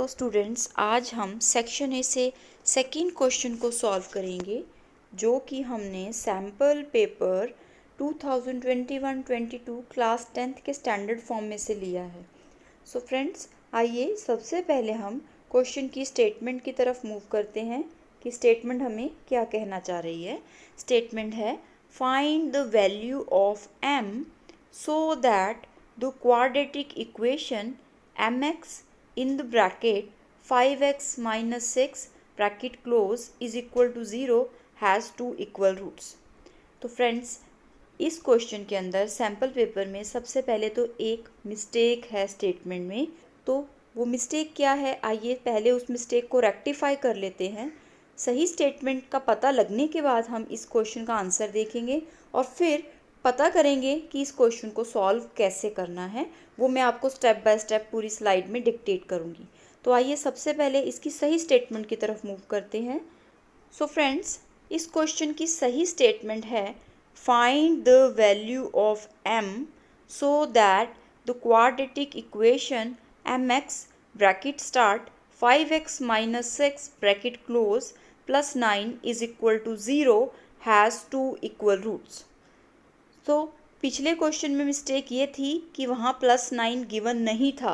Students, आज हम section A से सेकंड क्वेश्चन को सॉल्व करेंगे जो कि हमने सैम्पल पेपर 2021-22 क्लास 10th के स्टैंडर्ड फॉर्म में से लिया है। फ्रेंड्स, आइए सबसे पहले हम क्वेश्चन की स्टेटमेंट की तरफ मूव करते हैं कि स्टेटमेंट हमें क्या कहना चाह रही है। स्टेटमेंट है, find the value of m so that the quadratic equation mx in the bracket 5x minus 6 bracket close is equal to 0 has two equal roots। तो फ्रेंड्स, इस क्वेश्चन के अंदर सैम्पल पेपर में सबसे पहले तो एक मिस्टेक है स्टेटमेंट में। तो वो मिस्टेक क्या है, आइए पहले उस मिस्टेक को रेक्टिफाई कर लेते हैं। सही स्टेटमेंट का पता लगने के बाद हम इस क्वेश्चन का आंसर देखेंगे और फिर पता करेंगे कि इस क्वेश्चन को सॉल्व कैसे करना है। वो मैं आपको स्टेप बाय स्टेप पूरी स्लाइड में डिक्टेट करूँगी। तो आइए सबसे पहले इसकी सही स्टेटमेंट की तरफ मूव करते हैं। फ्रेंड्स, इस क्वेश्चन की सही स्टेटमेंट है, find the value of m so that the quadratic equation mx bracket start 5x minus 6 bracket close plus 9 is equal to 0 has two equal roots। तो पिछले क्वेश्चन में मिस्टेक ये थी कि वहाँ +9 गिवन नहीं था।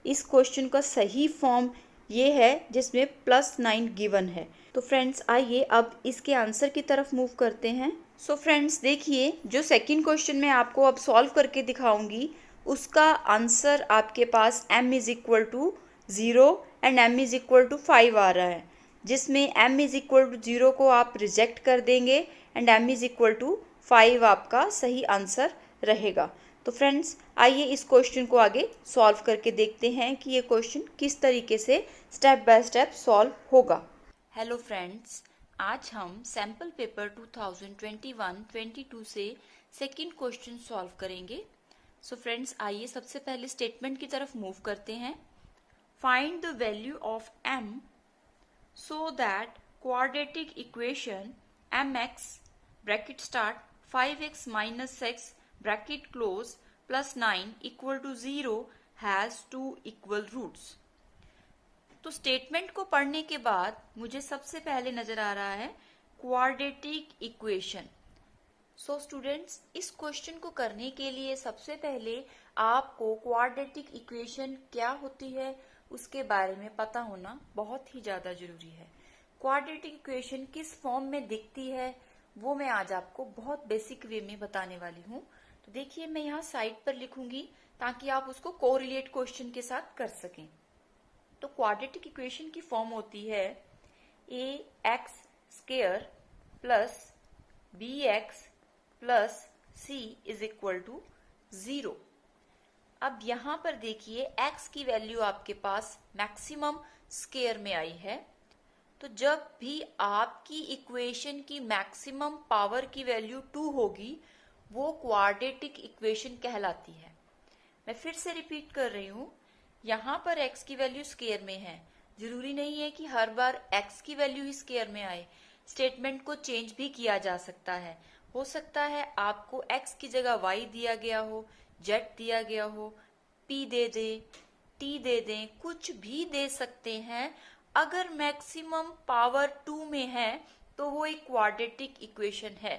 इस क्वेश्चन का सही फॉर्म ये है जिसमें +9 गिवन है। तो फ्रेंड्स, आइए अब इसके आंसर की तरफ मूव करते हैं। फ्रेंड्स, देखिए, जो सेकंड क्वेश्चन मैं आपको अब सॉल्व करके दिखाऊंगी उसका आंसर आपके पास m is equal to 0 and m is equal to 5 आ रहा है, जिसमें m इज़ इक्वल टू 0 को आप रिजेक्ट कर देंगे and m is equal to 5 आपका सही आंसर रहेगा। तो फ्रेंड्स, आइए इस क्वेश्चन को आगे सॉल्व करके देखते हैं कि ये क्वेश्चन किस तरीके से स्टेप बाय स्टेप सॉल्व होगा। हेलो फ्रेंड्स, आज हम सैम्पल पेपर 2021-22 से सेकंड क्वेश्चन सॉल्व करेंगे। फ्रेंड्स, आइए सबसे पहले स्टेटमेंट की तरफ मूव करते हैं। Find the value of m so that quadratic equation mx bracket start 5x minus 6 bracket close plus 9 equal to 0 has two equal roots। तो स्टेटमेंट को पढ़ने के बाद मुझे सबसे पहले नजर आ रहा है क्वाड्रेटिक इक्वेशन। स्टूडेंट्स, इस क्वेश्चन को करने के लिए सबसे पहले आपको क्वाड्रेटिक इक्वेशन क्या होती है उसके बारे में पता होना बहुत ही ज्यादा जरूरी है। क्वाड्रेटिक इक्वेशन किस फॉर्म में दिखती है वो मैं आज आपको बहुत बेसिक वे में बताने वाली हूँ। तो देखिए, मैं यहाँ साइड पर लिखूंगी ताकि आप उसको कोरिलेट क्वेश्चन के साथ कर सकें। तो क्वाड्रेटिक इक्वेशन की फॉर्म होती है ax square plus bx plus c is equal to 0। अब यहाँ पर देखिए, x की वैल्यू आपके पास मैक्सिमम स्क्वायर में आई है। तो जब भी आपकी इक्वेशन की मैक्सिमम पावर की वैल्यू 2 होगी वो क्वाड्रेटिक इक्वेशन कहलाती है। मैं फिर से रिपीट कर रही हूँ, यहाँ पर x की वैल्यू स्क्वायर में है। जरूरी नहीं है कि हर बार x की वैल्यू ही स्क्वायर में आए, स्टेटमेंट को चेंज भी किया जा सकता है। हो सकता है आपको x की जगह y दिया गया हो, z दिया गया हो, p दे दें, t दे दें, कुछ भी दे सकते हैं। अगर मैक्सिमम पावर 2 में है तो वो एक क्वाड्रेटिक इक्वेशन है।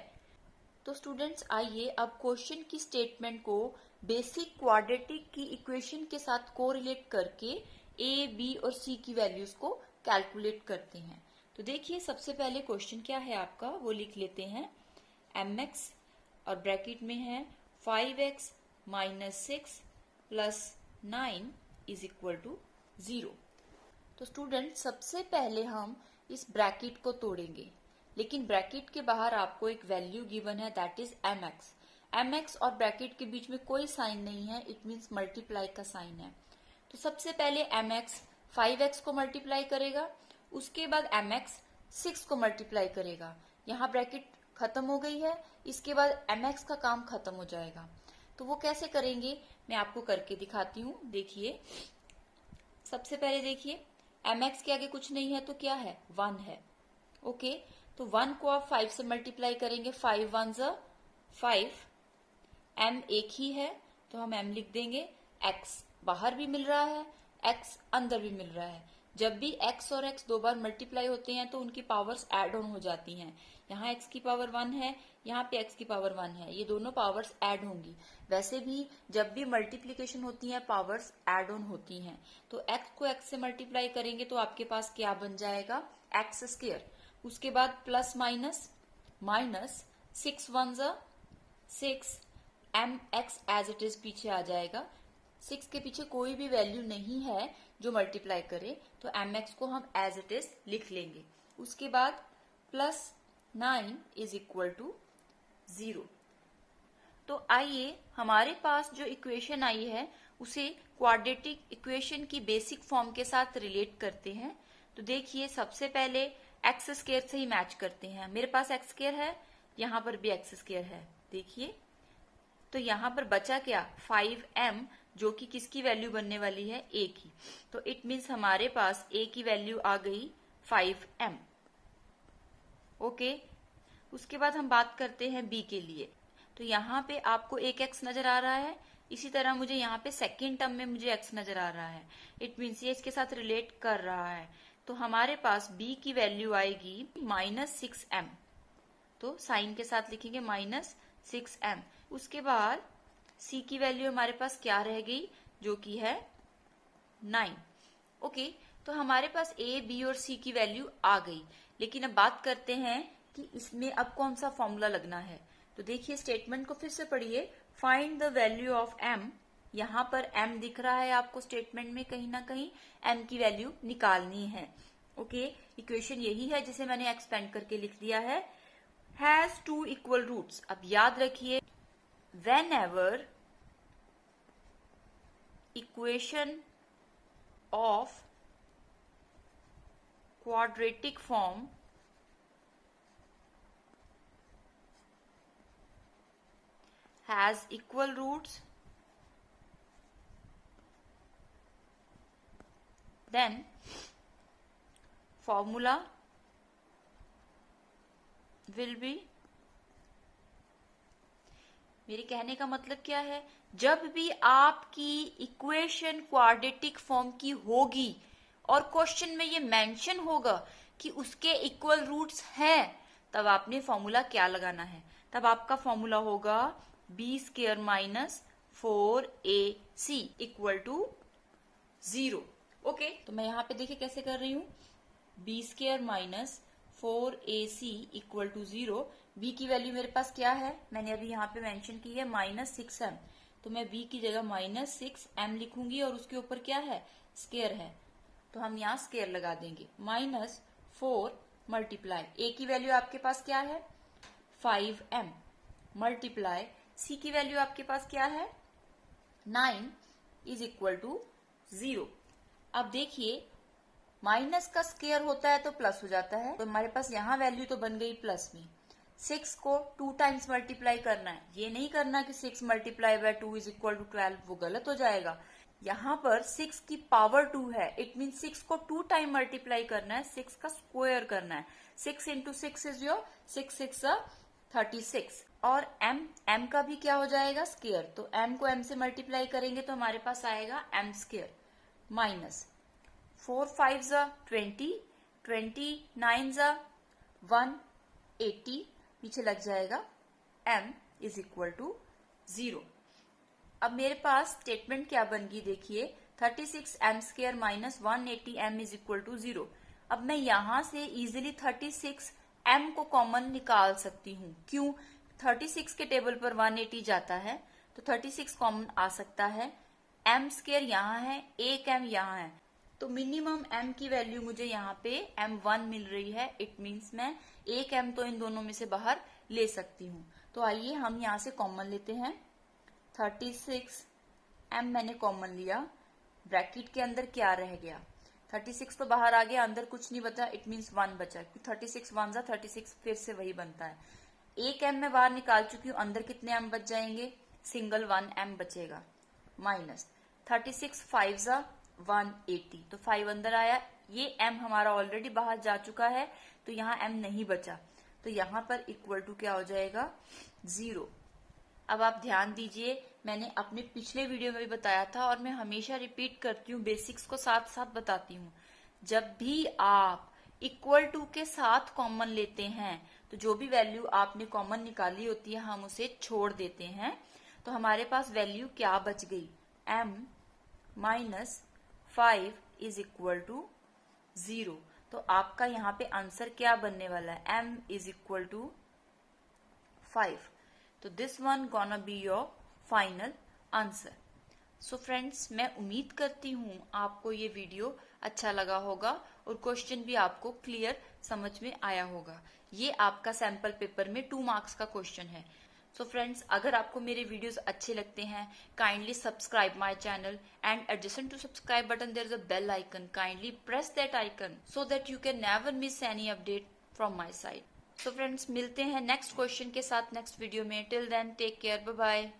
तो स्टूडेंट्स, आइए अब क्वेश्चन की स्टेटमेंट को बेसिक क्वाड्रेटिक की इक्वेशन के साथ कोरिलेट करके a, b और c की वैल्यूज को कैलकुलेट करते हैं। तो देखिए, सबसे पहले क्वेश्चन क्या है आपका वो लिख लेते हैं। mx और ब्रैकेट में है 5x minus 6 plus 9 is equal to 0। तो स्टूडेंट, सबसे पहले हम इस ब्रैकेट को तोड़ेंगे, लेकिन ब्रैकेट के बाहर आपको एक वैल्यू गिवन है, दैट इज mx और ब्रैकेट के बीच में कोई साइन नहीं है, इट मींस मल्टीप्लाई का साइन है। तो सबसे पहले mx 5x को मल्टीप्लाई करेगा, उसके बाद mx 6 को मल्टीप्लाई करेगा। यहाँ ब्रैकेट खत्म हो गई है, इसके बाद mx का काम खत्म हो जाएगा। तो वो कैसे करेंगे मैं आपको करके दिखाती हूँ। देखिए, सबसे पहले देखिए, mx के आगे कुछ नहीं है तो क्या है, 1 है। ओके, तो 1 को आप 5 से मल्टीप्लाई करेंगे, 5 1 ज़ा 5, m एक ही है तो हम m लिख देंगे, x बाहर भी मिल रहा है x अंदर भी मिल रहा है। जब भी x और x 2 बार मल्टीप्लाई होते हैं तो उनकी पावर्स ऐड ऑन हो जाती हैं। यहाँ x की पावर 1 है, यहाँ पे x की पावर 1 है, ये दोनों पावर्स ऐड होंगी। वैसे भी जब भी मल्टीप्लीकेशन होती है पावर्स ऐड ऑन होती हैं। तो x को x से मल्टीप्लाई करेंगे तो आपके पास क्या बन जाएगा, एक्स स्क्वायर। उसके बाद प्लस माइनस, माइनस 6 1 जा 6, M X as it is पीछे आ जाएगा। 6 के पीछे कोई भी वैल्यू नहीं है जो मल्टीप्लाई करे, तो एम एक्स को हम एज इट इज लिख लेंगे। उसके बाद प्लस 9 इज इक्वल टू 0। तो आइए हमारे पास जो इक्वेशन आई है उसे क्वाड्रेटिक इक्वेशन की बेसिक फॉर्म के साथ रिलेट करते हैं। तो देखिए सबसे पहले एक्स स्क्वायर से ही मैच करते हैं। मेरे पास एक्स स्क्वायर है, यहाँ पर भी एक्स स्क्वायर है। देखिए तो यहाँ पर बचा क्या, 5m, जो कि किसकी वैल्यू बनने वाली है, a की। तो इट मीन्स हमारे पास a की वैल्यू आ गई 5m। ओके, उसके बाद हम बात करते हैं b के लिए। तो यहाँ पे आपको एक x नजर आ रहा है, इसी तरह मुझे यहाँ पे सेकेंड टर्म में मुझे x नजर आ रहा है। इट मीन्स ये इसके साथ रिलेट कर रहा है। तो हमारे पास b की वैल्यू आएगी -6m। तो साइन के साथ लिखेंगे -6m। उसके बाद c की वैल्यू हमारे पास क्या रह गई, जो कि है 9। ओके, तो हमारे पास a, b और c की वैल्यू आ गई। लेकिन अब बात करते हैं कि इसमें अब कौन सा फॉर्मूला लगना है। तो देखिए स्टेटमेंट को फिर से पढ़िए, find the value of m। यहाँ पर m दिख रहा है आपको स्टेटमेंट में, कहीं ना कहीं m की वैल्यू निकालनी है। ओके, इक्वेशन यही है जिसे मैंने एक्सपेंड करके लिख दिया है। Has 2 equal roots. अब याद रखिए, whenever equation of quadratic form has equal roots, then formula will be, मेरे कहने का मतलब क्या है, जब भी आपकी इक्वेशन क्वाड्रेटिक फॉर्म की होगी और क्वेश्चन में ये मेंशन होगा कि उसके इक्वल रूट्स हैं, तब आपने फॉर्मूला क्या लगाना है, तब आपका फॉर्मूला होगा b² - 4ac = 0। ओके, तो मैं यहाँ पे देखिए कैसे कर रही हूँ, b² - 4ac = 0। b की वैल्यू मेरे पास क्या है, मैंने अभी यहाँ पे मेंशन की है -6m। तो मैं b की जगह -6m लिखूंगी और उसके ऊपर क्या है, स्क्वायर है। तो हम यहाँ स्क्वायर लगा देंगे। -4 मल्टीप्लाई a की वैल्यू आपके पास क्या है, 5m, मल्टीप्लाई c की वैल्यू आपके पास क्या है, 9 = 0। अब देखिए माइनस का स्क्वायर होता है तो प्लस हो जाता है, तो हमारे पास यहाँ वैल्यू तो बन गई प्लस में। 6 को 2 टाइम्स मल्टीप्लाई करना है, ये नहीं करना कि 6 × 2 = 12, वो गलत हो जाएगा। यहाँ पर 6 की पावर 2 है, इट मीन 6 को 2 टाइम मल्टीप्लाई करना है, 6 का स्क्वायर करना है। 6 × 6 इज योर 6 6 36। और m का भी क्या हो जाएगा, स्क्वायर। तो m को m से मल्टीप्लाई करेंगे तो हमारे पास आएगा m² माइनस 4 5 20, 29 180, पीछे लग जाएगा m = 0। अब मेरे पास स्टेटमेंट क्या बन गई, देखिए 36m² - 180m = 0। अब मैं यहां से इजीली 36m को कॉमन निकाल सकती हूँ। क्यों, 36 के टेबल पर 180 जाता है तो 36 कॉमन आ सकता है। m² यहाँ है, एक m यहाँ है, तो मिनिमम m की वैल्यू मुझे यहाँ पे m1 मिल रही है। इट मीन्स मैं एक m तो इन दोनों में से बाहर ले सकती हूँ। तो आइए हम यहाँ से कॉमन लेते हैं। 36m मैंने कॉमन लिया, ब्रैकेट के अंदर क्या रह गया, 36 तो बाहर आ गया, अंदर कुछ नहीं बचा, इट मीन्स 1 बचा। 36 1 36, फिर से वही बनता है। एक m मैं बाहर निकाल चुकी हूँ, अंदर कितने m बच जाएंगे, सिंगल 1m बचेगा। माइनस 36 5 180, तो 5 अंदर आया, ये m हमारा ऑलरेडी बाहर जा चुका है तो यहाँ m नहीं बचा, तो यहाँ पर इक्वल टू क्या हो जाएगा, 0। अब आप ध्यान दीजिए, मैंने अपने पिछले वीडियो में भी बताया था और मैं हमेशा रिपीट करती हूँ, बेसिक्स को साथ साथ बताती हूँ। जब भी आप इक्वल टू के साथ कॉमन लेते हैं तो जो भी वैल्यू आपने कॉमन निकाली होती है हम उसे छोड़ देते हैं। तो हमारे पास वैल्यू क्या बच गई, m minus 5 is equal to 0। तो आपका यहाँ पे आंसर क्या बनने वाला है, m इज इक्वल टू 5। तो this one gonna be your final answer. So friends, मैं उम्मीद करती हूँ आपको ये वीडियो अच्छा लगा होगा और क्वेश्चन भी आपको क्लियर समझ में आया होगा। ये आपका सैंपल पेपर में 2 मार्क्स का क्वेश्चन है। सो फ्रेंड्स, अगर आपको मेरे वीडियोस अच्छे लगते हैं, kindly subscribe my channel and adjacent to subscribe button there is a bell icon, kindly press that icon so that you can never miss any update from my side. So friends, मिलते हैं next question के साथ next video में। Till then take care, bye bye.